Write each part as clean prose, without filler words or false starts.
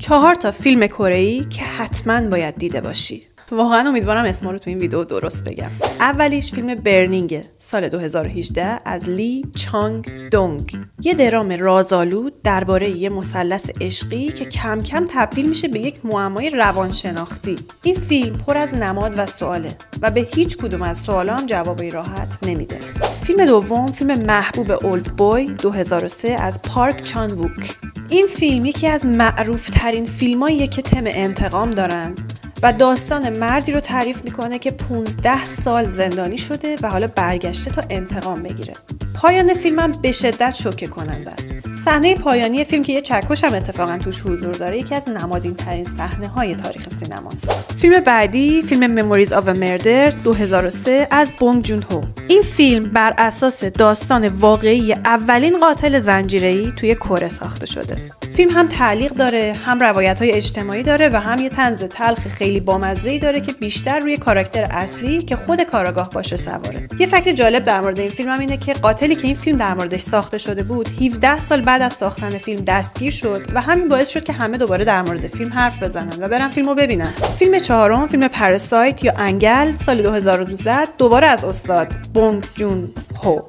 4 تا فیلم کره‌ای که حتما باید دیده باشی. واقعا امیدوارم اسما رو تو این ویدیو درست بگم. اولیش فیلم برنینگ سال 2018 از لی چانگ دونگ. یه درام رازآلود درباره یه مثلث عشقی که کم کم تبدیل میشه به یک معمای روانشناختی. این فیلم پر از نماد و سواله و به هیچ کدوم از سوالا هم جوابی راحت نمیده. فیلم دوم فیلم محبوب اولد بوی 2003 از پارک چان ووک. این فیلم یکی از معروف ترین فیلماییه که تم انتقام دارند و داستان مردی رو تعریف میکنه که 15 سال زندانی شده و حالا برگشته تا انتقام بگیره. پایان فیلمم به شدت شوکه کننده است. صحنه پایانی فیلم که یه چکش هم اتفاقا توش حضور داره یکی از نمادین ترین صحنه های تاریخ سینماست. فیلم بعدی فیلم Memories of a Murder 2003 از بونگ جون هو. این فیلم بر اساس داستان واقعی اولین قاتل زنجیره‌ای توی کره ساخته شده. فیلم هم تعلیق داره، هم روایت‌های اجتماعی داره و هم یه طنز تلخ خیلی بامزه‌ای داره که بیشتر روی کاراکتر اصلی که خود کاراگاه باشه سواره. یه فکت جالب در مورد این فیلم هم اینه که قاتلی که این فیلم در موردش ساخته شده بود 17 سال بعد از ساختن فیلم دستگیر شد و همین باعث شد که همه دوباره در مورد فیلم حرف بزنن و برن فیلمو ببینن. فیلم چهارم فیلم پاراسایت یا انگل سال 2012 دوباره از استاد بونگ جون هو.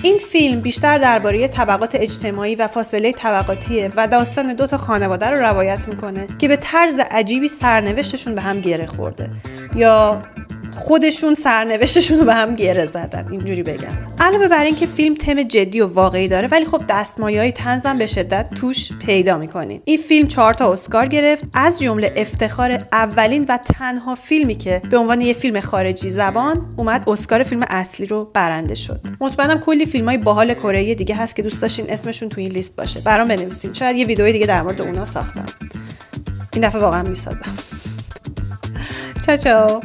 این فیلم بیشتر درباره طبقات اجتماعی و فاصله طبقاتیه و داستان 2 تا خانواده رو روایت میکنه که به طرز عجیبی سرنوشتشون به هم گره خورده یا خودشون سرنوشتشون رو به هم گره زدن، اینجوری بگم. علاوه بر این که فیلم تم جدی و واقعی داره ولی خب دستمایه‌های طنز هم به شدت توش پیدا می‌کنین. این فیلم 4 تا اسکار گرفت، از جمله افتخار اولین و تنها فیلمی که به عنوان یه فیلم خارجی زبان اومد اسکار فیلم اصلی رو برنده شد. مطمئنم کلی فیلم‌های باحال کره‌ای دیگه هست که دوست داشتین اسمشون تو این لیست باشه. برام بنویسین. شاید یه ویدیوی دیگه در مورد اونا ساختم. این دفعه واقعا میسازم. چاو